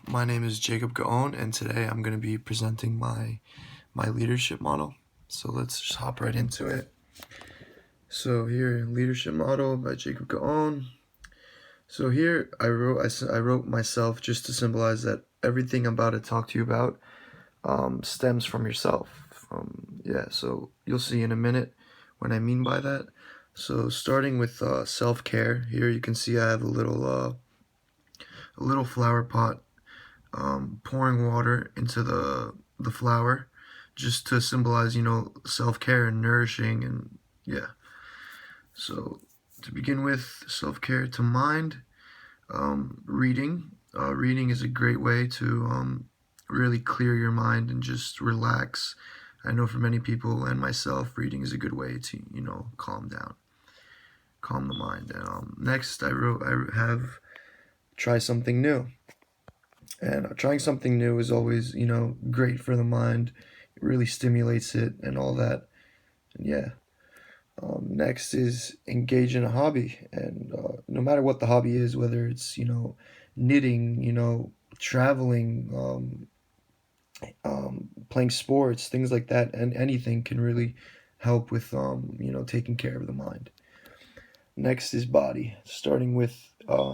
My name is Jacob Gaon, and today I'm going to be presenting my leadership model. So let's just hop right into it. So here, leadership model by Jacob Gaon. So here I wrote myself just to symbolize that everything I'm about to talk to you about stems from yourself. So you'll see in a minute what I mean by that. So starting with self-care, here you can see I have a little flower pot, pouring water into the flower, just to symbolize, self-care and nourishing. And yeah, so to begin with, self-care to mind, reading. Reading is a great way to really clear your mind and just relax. I know for many people and myself, reading is a good way to calm down, calm the mind. And next, I have try something new. And trying something new is always, great for the mind. It really stimulates it and all that. And yeah. Next is engage in a hobby. And no matter what the hobby is, whether it's, knitting, traveling, playing sports, things like that, and anything can really help with, taking care of the mind. Next is body, starting with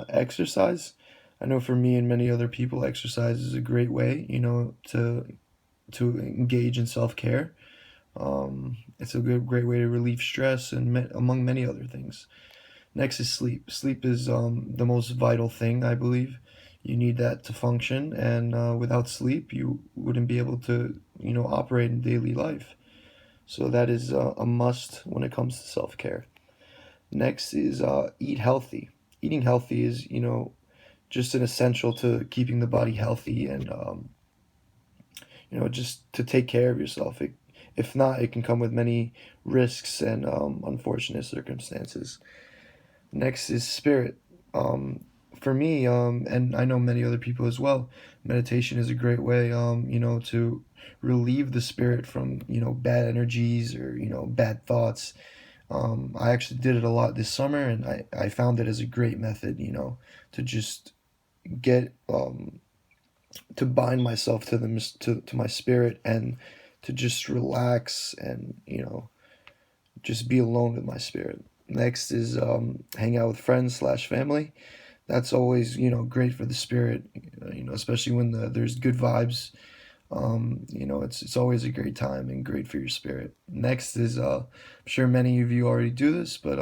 exercise. I know for me and many other people, exercise is a great way, to engage in self care. It's a great way to relieve stress and among many other things. Next is sleep. Sleep is the most vital thing, I believe. You need that to function, and without sleep, you wouldn't be able to, operate in daily life. So that is a must when it comes to self care. Next is eat healthy. Eating healthy is, just an essential to keeping the body healthy and, just to take care of yourself. If not, it can come with many risks and unfortunate circumstances. Next is spirit. For me, and I know many other people as well, meditation is a great way, to relieve the spirit from, bad energies or, bad thoughts. I actually did it a lot this summer, and I found it as a great method, to just get to bind myself to to my spirit and to just relax and just be alone with my spirit. Next is hang out with friends slash family. That's always great for the spirit, especially when there's good vibes. It's always a great time and great for your spirit. Next is I'm sure many of you already do this, but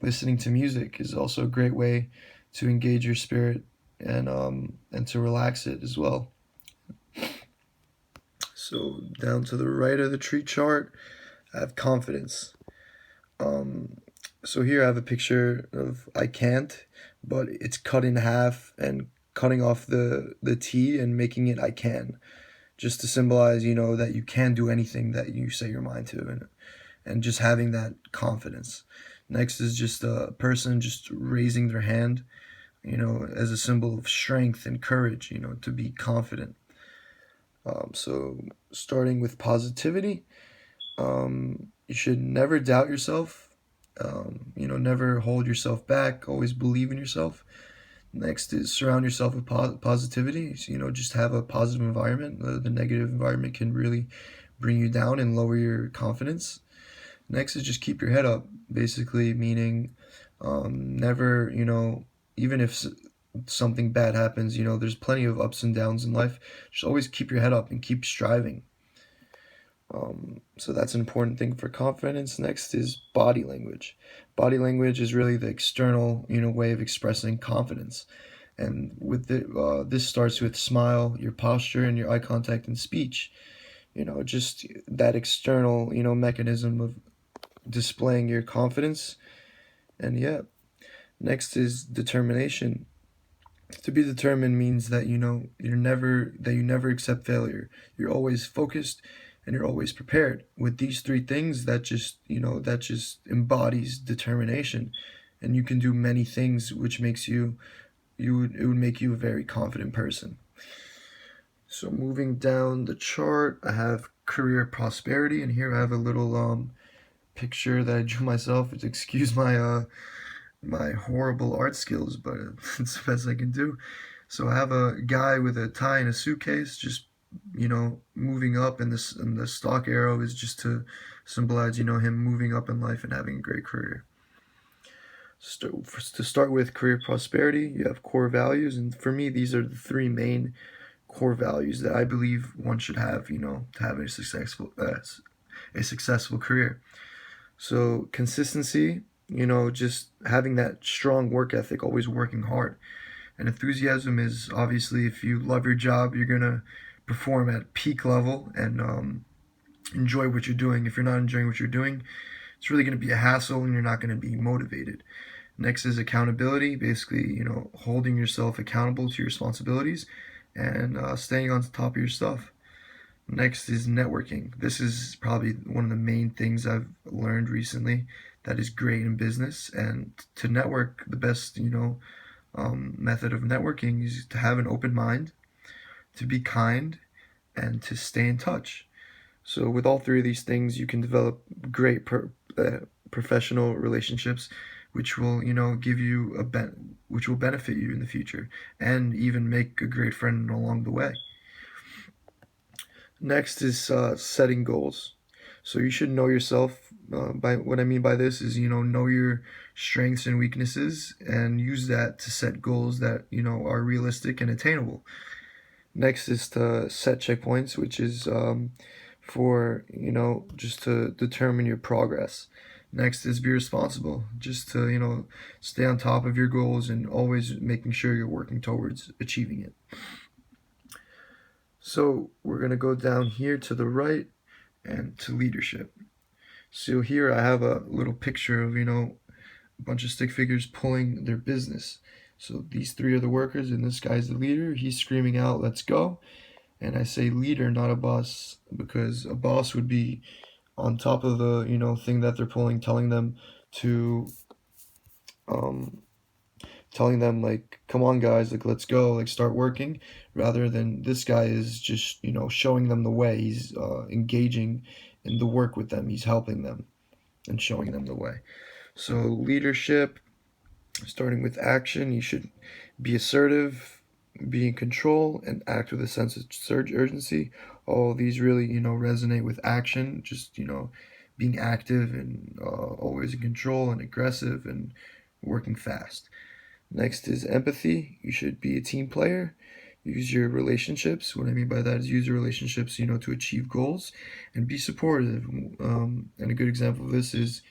listening to music is also a great way to engage your spirit and to relax it as well. So down to the right of the tree chart, I have confidence. Um, so here I have a picture of I can't, but it's cut in half and cutting off the T and making it I can, just to symbolize, that you can do anything that you set your mind to, and just having that confidence. Next is just a person just raising their hand, as a symbol of strength and courage, to be confident. So starting with positivity, you should never doubt yourself. Never hold yourself back. Always believe in yourself. Next is surround yourself with positivity. So, just have a positive environment. The negative environment can really bring you down and lower your confidence. Next is just keep your head up. Basically, meaning never, even if something bad happens, there's plenty of ups and downs in life. Just always keep your head up and keep striving. So that's an important thing for confidence. Next is body language. Body language is really the external, way of expressing confidence. And this starts with smile, your posture, and your eye contact and speech. Just that external, mechanism of displaying your confidence. And yeah, next is determination. To be determined means that you never accept failure. You're always focused and you're always prepared. With these three things, that just embodies determination, and you can do many things, which makes it would make you a very confident person. So moving down the chart, I have career prosperity, and here I have a little picture that I drew myself. Excuse my my horrible art skills, but it's the best I can do. So I have a guy with a tie and a suitcase, just moving up, and this and the stock arrow is just to symbolize him moving up in life and having a great career. To start with career prosperity, you have core values, and for me, these are the three main core values that I believe one should have, to have a successful career. So consistency, just having that strong work ethic, always working hard. And enthusiasm is obviously, if you love your job, you're gonna perform at peak level and enjoy what you're doing. If you're not enjoying what you're doing, it's really gonna be a hassle and you're not gonna be motivated. Next is accountability, basically, holding yourself accountable to your responsibilities and staying on top of your stuff. Next is networking. This is probably one of the main things I've learned recently that is great in business. And to network, the best, method of networking is to have an open mind, to be kind, and to stay in touch. So with all three of these things, you can develop great professional relationships, which will give you which will benefit you in the future, and even make a great friend along the way. Next is setting goals. So you should know yourself. By what I mean by this is know your strengths and weaknesses, and use that to set goals that are realistic and attainable. Next is to set checkpoints, which is for just to determine your progress. Next is be responsible, just to stay on top of your goals and always making sure you're working towards achieving it. So we're gonna go down here to the right and to leadership. So here I have a little picture of a bunch of stick figures pulling their business. So these three are the workers, and this guy's the leader. He's screaming out, "Let's go!" And I say leader, not a boss, because a boss would be on top of the thing that they're pulling, to um telling them like, "Come on guys, like let's go, like start working," rather than this guy is just showing them the way. He's engaging in the work with them. He's helping them and showing them the way. So leadership, starting with action, you should be assertive, be in control, and act with a sense of surge urgency. All of these really, resonate with action. Just, being active and always in control and aggressive and working fast. Next is empathy. You should be a team player. Use your relationships. What I mean by that is use your relationships, to achieve goals, and be supportive. And a good example of this is,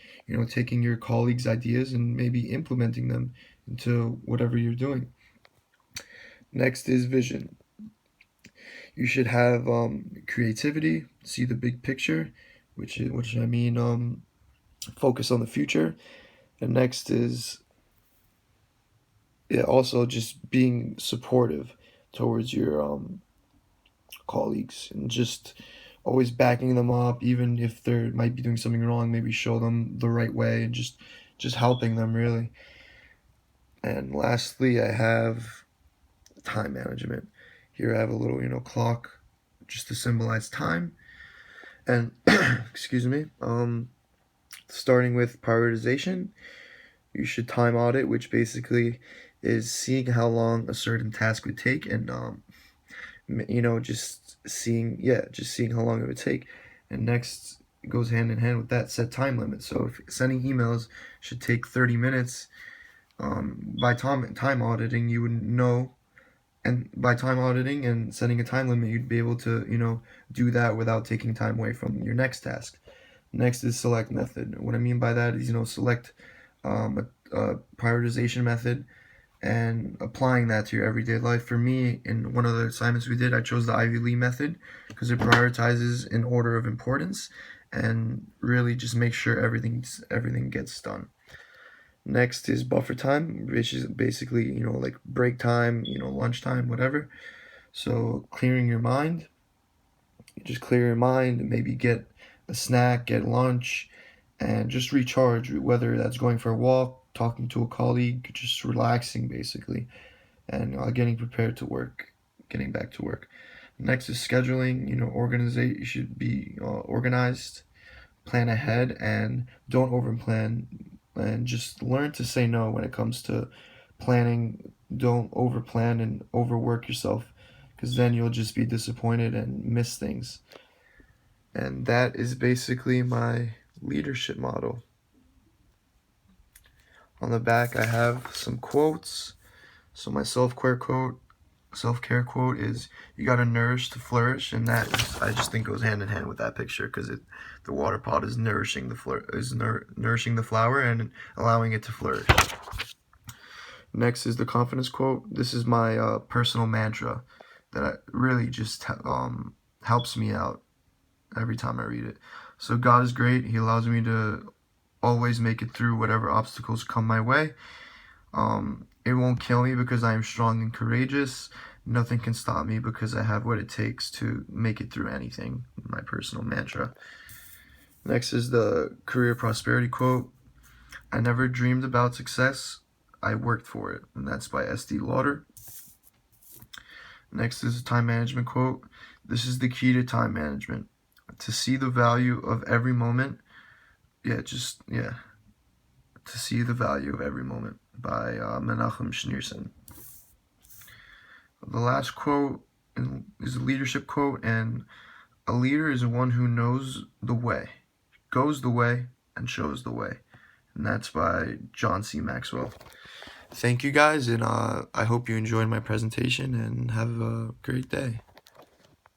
taking your colleagues' ideas and maybe implementing them into whatever you're doing. Next is vision. You should have creativity, see the big picture, which I mean focus on the future. And next is, yeah, also just being supportive towards your colleagues, and just always backing them up, even if they might be doing something wrong. Maybe show them the right way, and just helping them really. And lastly, I have time management. Here I have a little clock, just to symbolize time. And excuse me, starting with prioritization, you should time audit, which basically is seeing how long a certain task would take, and just seeing how long it would take. And next goes hand in hand with that, set time limit. So if sending emails should take 30 minutes, by time auditing you would know, and by time auditing and setting a time limit, you'd be able to do that without taking time away from your next task. Next is select method. What I mean by that is select a prioritization method and applying that to your everyday life. For me, in one of the assignments we did, I chose the Ivy Lee method because it prioritizes in order of importance and really just makes sure everything gets done. Next is buffer time, which is basically like break time, lunchtime, whatever. So clearing your mind, just clear your mind, maybe get a snack, get lunch, and just recharge, whether that's going for a walk, talking to a colleague, just relaxing basically, and getting prepared to work, getting back to work. Next is scheduling. You should be organized, plan ahead, and don't overplan, and just learn to say no when it comes to don't over plan and overwork yourself, because then you'll just be disappointed and miss things. And that is basically my leadership model. On the back I have some quotes. So my self-care quote is, "You gotta nourish to flourish," and I just think goes hand in hand with that picture, because the water pot is nourishing nourishing the flower and allowing it to flourish. Next is the confidence quote. This is my personal mantra that really just helps me out every time I read it. So God is great. He allows me to always make it through whatever obstacles come my way. It won't kill me because I am strong and courageous. Nothing can stop me because I have what it takes to make it through anything. My personal mantra. Next is the career prosperity quote. "I never dreamed about success. I worked for it." And that's by S.D. Lauder. Next is a time management quote. "This is the key to time management. To see the value of every moment." To see the value of every moment, by Menachem Schneerson. The last quote is a leadership quote, and "A leader is one who knows the way, goes the way, and shows the way." And that's by John C. Maxwell. Thank you guys, and I hope you enjoyed my presentation, and have a great day.